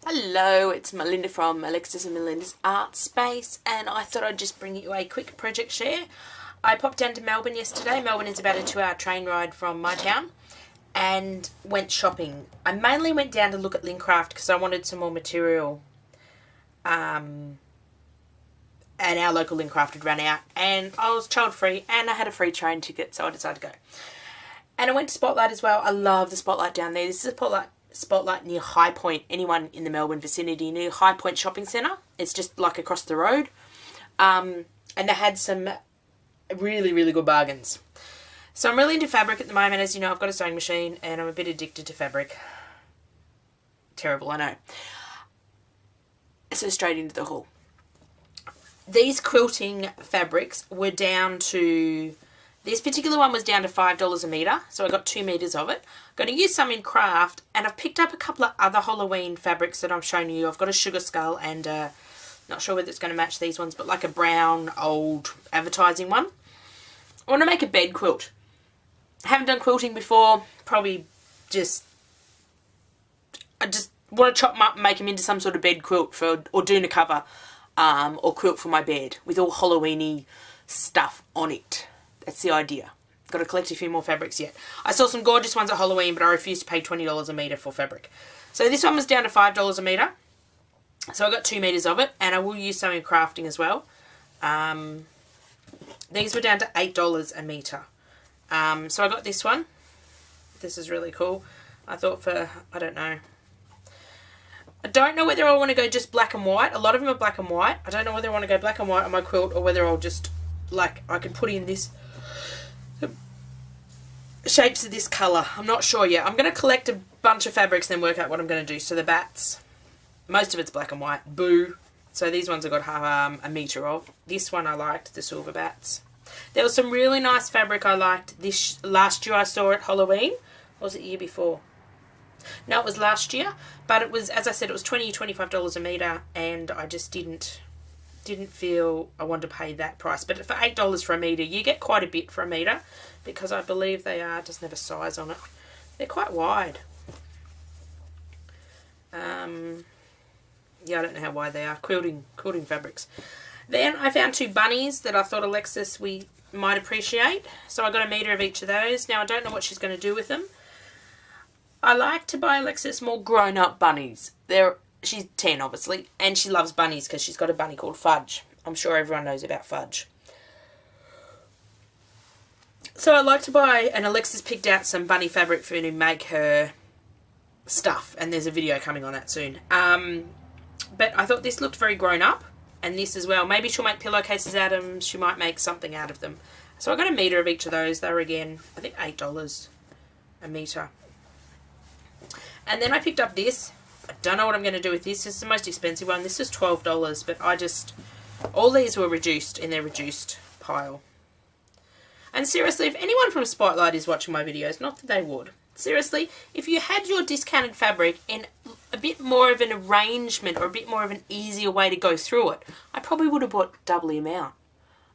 Hello, it's Melinda from Alexis and Melinda's Art Space, and I thought I'd just bring you a quick project share. I popped down to Melbourne yesterday. Melbourne is about a 2-hour train ride from my town, and went shopping. I mainly went down to look at Lincraft because I wanted some more material, and our local Lincraft had run out, and I was child free, and I had a free train ticket, so I decided to go. And I went to Spotlight as well. I love the Spotlight down there. This is a Spotlight near High Point. Anyone in the Melbourne vicinity, near High Point Shopping Centre. It's just like across the road. And they had some really, really good bargains. So I'm really into fabric at the moment. As you know, I've got a sewing machine and I'm a bit addicted to fabric. Terrible, I know. So straight into the haul. These quilting fabrics were down to... This particular one was down to $5 a metre, so I got 2 metres of it. I'm going to use some in craft, and I've picked up a couple of other Halloween fabrics that I'm showing you. I've got a sugar skull and not sure whether it's going to match these ones, but like a brown old advertising one. I want to make a bed quilt. I haven't done quilting before, probably I just want to chop them up and make them into some sort of bed quilt for, or doona cover, or quilt for my bed with all Halloweeny stuff on it. That's the idea. Got to collect a few more fabrics yet. I saw some gorgeous ones at Halloween, but I refused to pay $20 a metre for fabric. So this one was down to $5 a metre. So I got 2 metres of it, and I will use some in crafting as well. These were down to $8 a metre. So I got this one. This is really cool. I thought for, I don't know whether I want to go just black and white. A lot of them are black and white. I don't know whether I want to go black and white on my quilt or whether I'll just, like, I can put in this shapes of this colour. I'm not sure yet. I'm going to collect a bunch of fabrics and then work out what I'm going to do. So the bats, most of it's black and white. Boo. So these ones I got a metre of. This one I liked, the silver bats. There was some really nice fabric I liked this last year I saw at Halloween. Or was it the year before? No, it was last year. But it was, as I said, it was $20 or $25 a metre, and I just didn't feel I wanted to pay that price. But for $8 for a metre, you get quite a bit for a metre, because I believe they are, doesn't have a size on it. They're quite wide. Yeah, I don't know how wide they are. Quilting fabrics. Then I found 2 bunnies that I thought Alexis we might appreciate. So I got a metre of each of those. Now I don't know what she's going to do with them. I like to buy Alexis more grown-up bunnies. She's 10, obviously, and she loves bunnies because she's got a bunny called Fudge. I'm sure everyone knows about Fudge. So I like to buy, and Alexis picked out some bunny fabric for me to make her stuff, and there's a video coming on that soon. But I thought this looked very grown up, and this as well. Maybe she'll make pillowcases out of them. She might make something out of them. So I got a metre of each of those. They were, again, I think $8 a metre. And then I picked up this. I don't know what I'm going to do with this. This is the most expensive one. This is $12, but all these were reduced in their reduced pile. And seriously, if anyone from Spotlight is watching my videos, not that they would, seriously, if you had your discounted fabric in a bit more of an arrangement or a bit more of an easier way to go through it, I probably would have bought double the amount.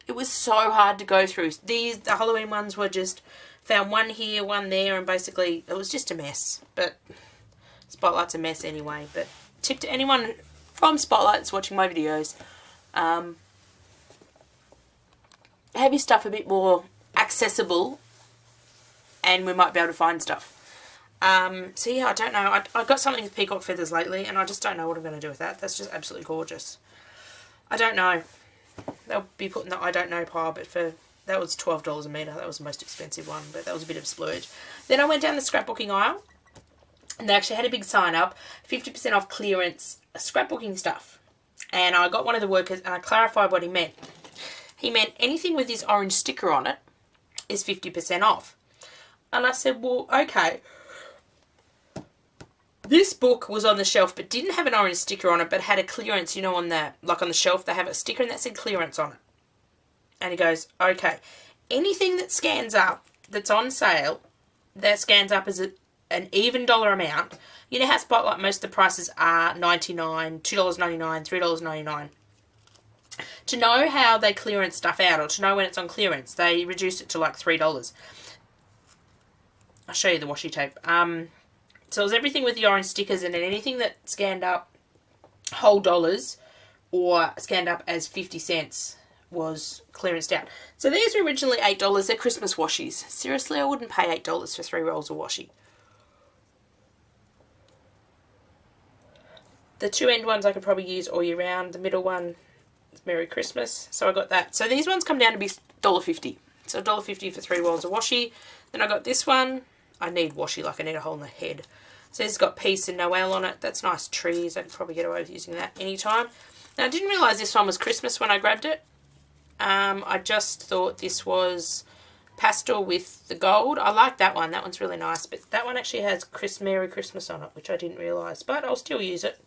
It was so hard to go through. The Halloween ones were just, found one here, one there, and basically it was just a mess. But Spotlight's a mess anyway. But tip to anyone from Spotlight that's watching my videos, have your stuff a bit more accessible and we might be able to find stuff. So yeah, I don't know. I got something with peacock feathers lately and I just don't know what I'm going to do with that. That's just absolutely gorgeous. I don't know. They'll be put in the I don't know pile, but that was $12 a metre. That was the most expensive one, but that was a bit of a splurge. Then I went down the scrapbooking aisle and they actually had a big sign up, 50% off clearance scrapbooking stuff. And I got one of the workers and I clarified what he meant. He meant anything with this orange sticker on it is 50% off. And I said, well, okay. This book was on the shelf but didn't have an orange sticker on it, but had a clearance, you know, on the shelf they have a sticker and that said clearance on it. And he goes, okay, anything that scans up that's on sale, that scans up as an even dollar amount. You know how Spotlight, most of the prices are $99, $2.99, $3.99. To know how they clearance stuff out, or to know when it's on clearance, they reduce it to like $3. I'll show you the washi tape. So it was everything with the orange stickers, and then anything that scanned up whole dollars or scanned up as 50 cents was clearanced out. So these were originally $8. They're Christmas washies. Seriously, I wouldn't pay $8 for 3 rolls of washi. The two end ones I could probably use all year round. The middle one is Merry Christmas. So I got that. So these ones come down to be $1.50. So $1.50 for 3 rolls of washi. Then I got this one. I need washi, like I need a hole in the head. So it's got Peace and Noel on it. That's nice trees. I could probably get away with using that anytime. Now I didn't realise this one was Christmas when I grabbed it. I just thought this was pastel with the gold. I like that one. That one's really nice. But that one actually has Merry Christmas on it, which I didn't realise. But I'll still use it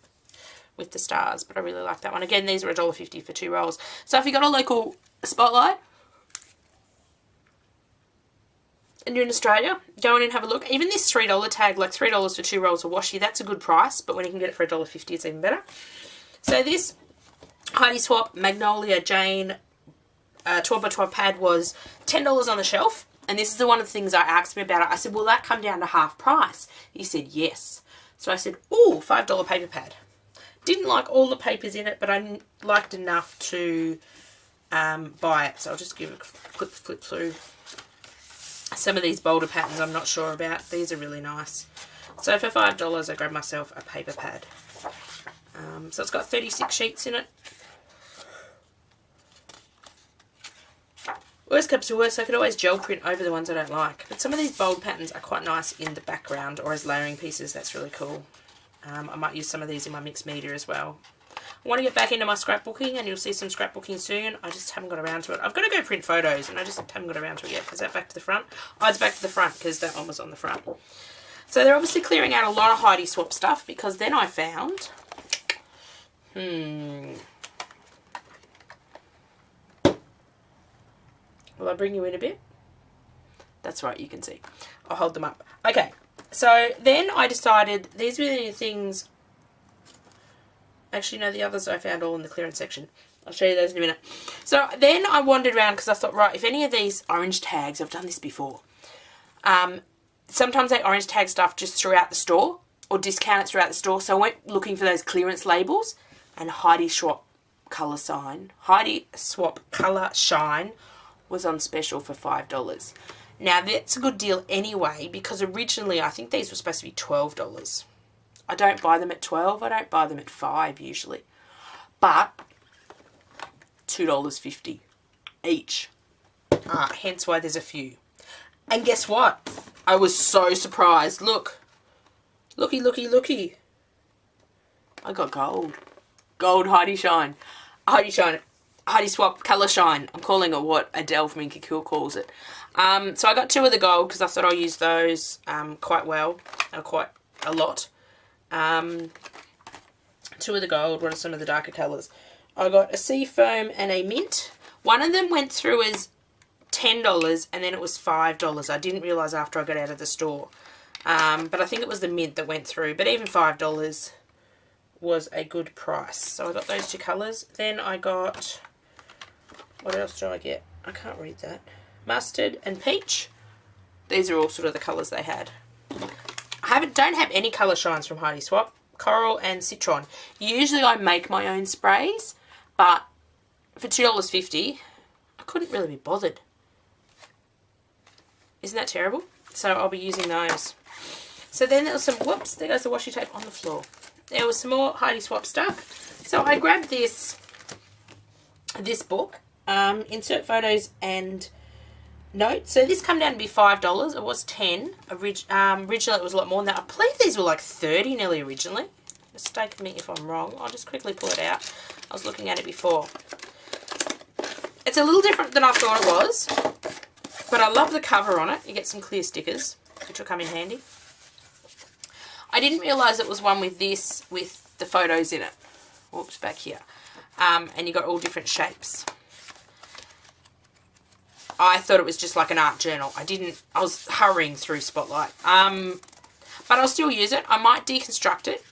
with the stars. But I really like that one. Again, these are $1.50 for 2 rolls. So if you got a local Spotlight and you're in Australia, go in and have a look. Even this $3 tag, like $3 for 2 rolls of washi, that's a good price. But when you can get it for $1.50, it's even better. So this Heidi Swapp Magnolia Jane 12x12 pad was $10 on the shelf, and this is one of the things I asked him about it. I said, will that come down to half price? He said yes. So I said, ooh, $5 paper pad. Didn't like all the papers in it, but I liked enough to buy it. So I'll just give it a quick flip through. Some of these bolder patterns I'm not sure about. These are really nice. So for $5 I grabbed myself a paper pad. So it's got 36 sheets in it. Worst comes to worst, I could always gel print over the ones I don't like. But some of these bold patterns are quite nice in the background or as layering pieces. That's really cool. I might use some of these in my mixed media as well. I want to get back into my scrapbooking, and you'll see some scrapbooking soon. I just haven't got around to it. I've got to go print photos, and I just haven't got around to it yet. Is that back to the front? Oh, it's back to the front because that one was on the front. So they're obviously clearing out a lot of Heidi Swapp stuff, because then I found... Will I bring you in a bit? That's right, you can see. I'll hold them up. Okay, so then I decided these were the things... Actually, no, the others I found all in the clearance section. I'll show you those in a minute. So then I wandered around because I thought, right, if any of these orange tags, I've done this before. Sometimes they orange tag stuff just throughout the store or discount it throughout the store. So I went looking for those clearance labels, and Heidi Swapp Colour Shine was on special for $5. Now that's a good deal anyway, because originally I think these were supposed to be $12. I don't buy them at $12, I don't buy them at $5 usually. But $2.50 each. Hence why there's a few. And guess what? I was so surprised. Look. Looky, looky, looky. I got gold. Gold Heidi Shine. Heidi Swapp Colour Shine. I'm calling it what Adele from Inky Cool calls it. So I got 2 of the gold because I thought I'll use those quite well. Quite a lot. 2 of the gold. What are some of the darker colours? I got a sea foam and a mint. One of them went through as $10 and then it was $5. I didn't realise after I got out of the store. But I think it was the mint that went through. But even $5 was a good price. So I got those 2 colours. Then I got... What else did I get? I can't read that. Mustard and peach. These are all sort of the colours they had. I don't have any colour shines from Heidi Swapp. Coral and citron. Usually I make my own sprays, but for $2.50, I couldn't really be bothered. Isn't that terrible? So I'll be using those. So then there was some, whoops, there goes the washi tape on the floor. There was some more Heidi Swapp stuff. So I grabbed this book, Insert Photos and Notes. So this came down to be $5. It was $10. Originally it was a lot more than that. I believe these were like $30 nearly originally. Mistake me if I'm wrong. I'll just quickly pull it out. I was looking at it before. It's a little different than I thought it was, but I love the cover on it. You get some clear stickers, which will come in handy. I didn't realise it was one with this, with the photos in it. Whoops, back here. And you got all different shapes. I thought it was just like an art journal. I was hurrying through Spotlight. But I'll still use it. I might deconstruct it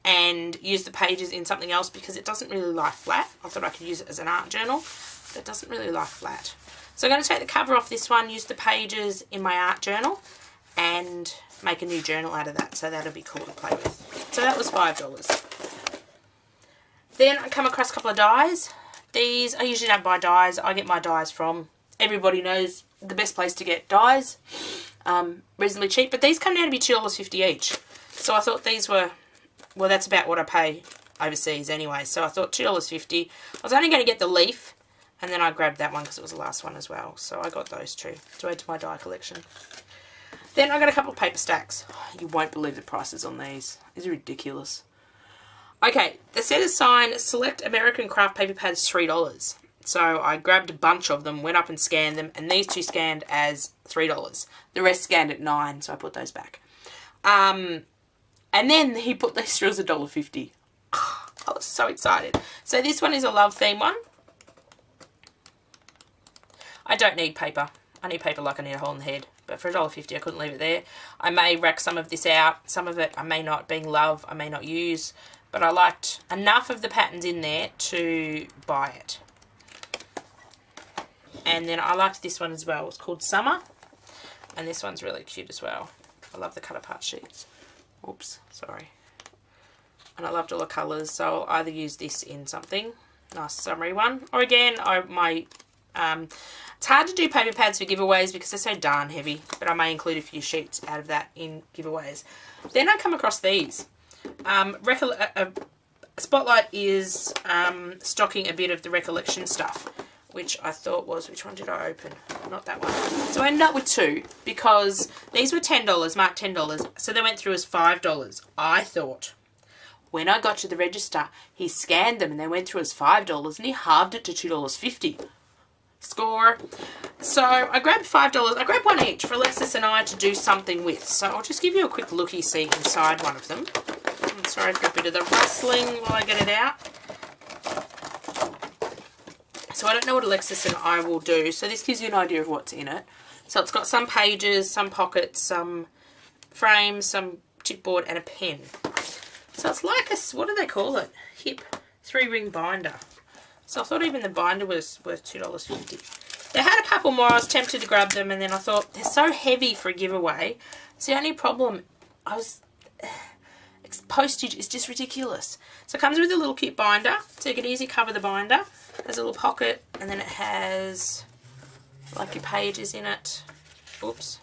and use the pages in something else because it doesn't really lie flat. I thought I could use it as an art journal, but it doesn't really lie flat. So I'm going to take the cover off this one, use the pages in my art journal, and make a new journal out of that. So that'll be cool to play with. So that was $5. Then I come across a couple of dies. These, I usually don't buy dies. I get my dies from, everybody knows the best place to get dies. Reasonably cheap. But these come down to be $2.50 each. So I thought these were, well, that's about what I pay overseas anyway. So I thought $2.50. I was only going to get the leaf. And then I grabbed that one because it was the last one as well. So I got those two to add to my die collection. Then I got a couple of paper stacks. You won't believe the prices on these. These are ridiculous. Okay, the set aside select American craft paper pads $3. So I grabbed a bunch of them, went up and scanned them, and these two scanned as $3. The rest scanned at $9, so I put those back. And then he put these through as $1.50. I was so excited. So this one is a love theme one. I don't need paper. I need paper like I need a hole in the head. But for $1.50 I couldn't leave it there. I may rack some of this out. Some of it I may not, being love, I may not use. But I liked enough of the patterns in there to buy it. And then I liked this one as well. It's called Summer. And this one's really cute as well. I love the cut apart sheets. Oops, sorry. And I loved all the colours. So I'll either use this in something. Nice summery one. Or again, it's hard to do paper pads for giveaways because they're so darn heavy, but I may include a few sheets out of that in giveaways. Then I come across these. Spotlight is stocking a bit of the Recollection stuff, which I thought was, which one did I open? Not that one. So I ended up with two because these were $10, marked $10, so they went through as $5. I thought when I got to the register, he scanned them and they went through as $5 and he halved it to $2.50. Score. So I grabbed $5. I grabbed one each for Alexis and I to do something with. So I'll just give you a quick looky-see inside one of them. I'm sorry for a bit of the rustling while I get it out. So I don't know what Alexis and I will do. So this gives you an idea of what's in it. So it's got some pages, some pockets, some frames, some chipboard and a pen. So it's like a, what do they call it? Hip 3-ring binder. So I thought even the binder was worth $2.50. They had a couple more. I was tempted to grab them, and then I thought they're so heavy for a giveaway. It's the only problem. Postage is just ridiculous. So it comes with a little kit binder, so you can easily cover the binder. There's a little pocket, and then it has like your pages in it. Oops.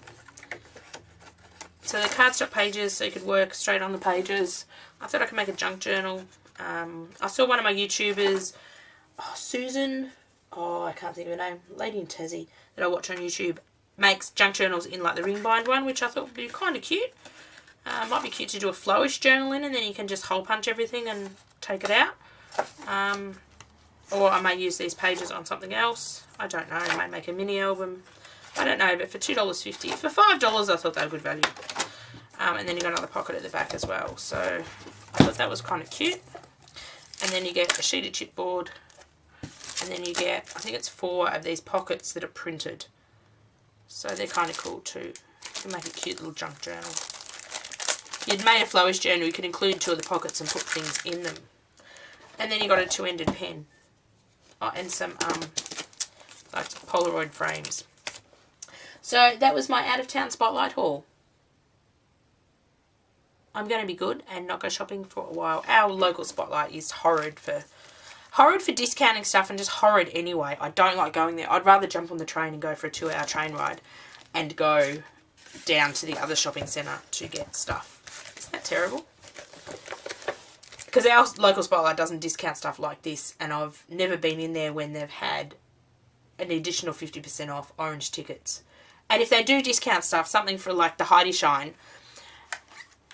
So they're cardstock pages, so you could work straight on the pages. I thought I could make a junk journal. I saw one of my YouTubers. Susan, I can't think of her name, lady in Tassie that I watch on YouTube, makes junk journals in like the ring bind one, which I thought would be kind of cute. Might be cute to do a flowish journal in, and then you can just hole punch everything and take it out. Or I may use these pages on something else. I don't know. I may make a mini album. I don't know, but for $2.50. For $5 I thought they were good value. And then you got another pocket at the back as well. So I thought that was kind of cute. And then you get a sheet of chipboard. And then you get, I think it's 4 of these pockets that are printed. So they're kind of cool too. You can make a cute little junk journal. If you'd made a flowish journal, you could include 2 of the pockets and put things in them. And then you got a 2-ended pen. Oh, and some like Polaroid frames. So that was my out-of-town Spotlight haul. I'm going to be good and not go shopping for a while. Our local Spotlight is horrid for discounting stuff and just horrid anyway. I don't like going there. I'd rather jump on the train and go for a 2-hour train ride and go down to the other shopping centre to get stuff. Isn't that terrible? Because our local Spotlight doesn't discount stuff like this, and I've never been in there when they've had an additional 50% off orange tickets. And if they do discount stuff, something for like the Heidi Shine,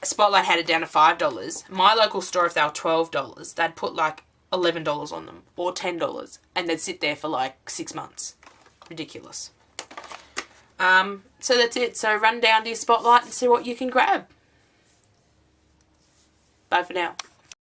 Spotlight had it down to $5. My local store, if they were $12, they'd put like $11 on them or $10, and they'd sit there for like 6 months. Ridiculous. So that's it. So run down to your Spotlight and see what you can grab. Bye for now.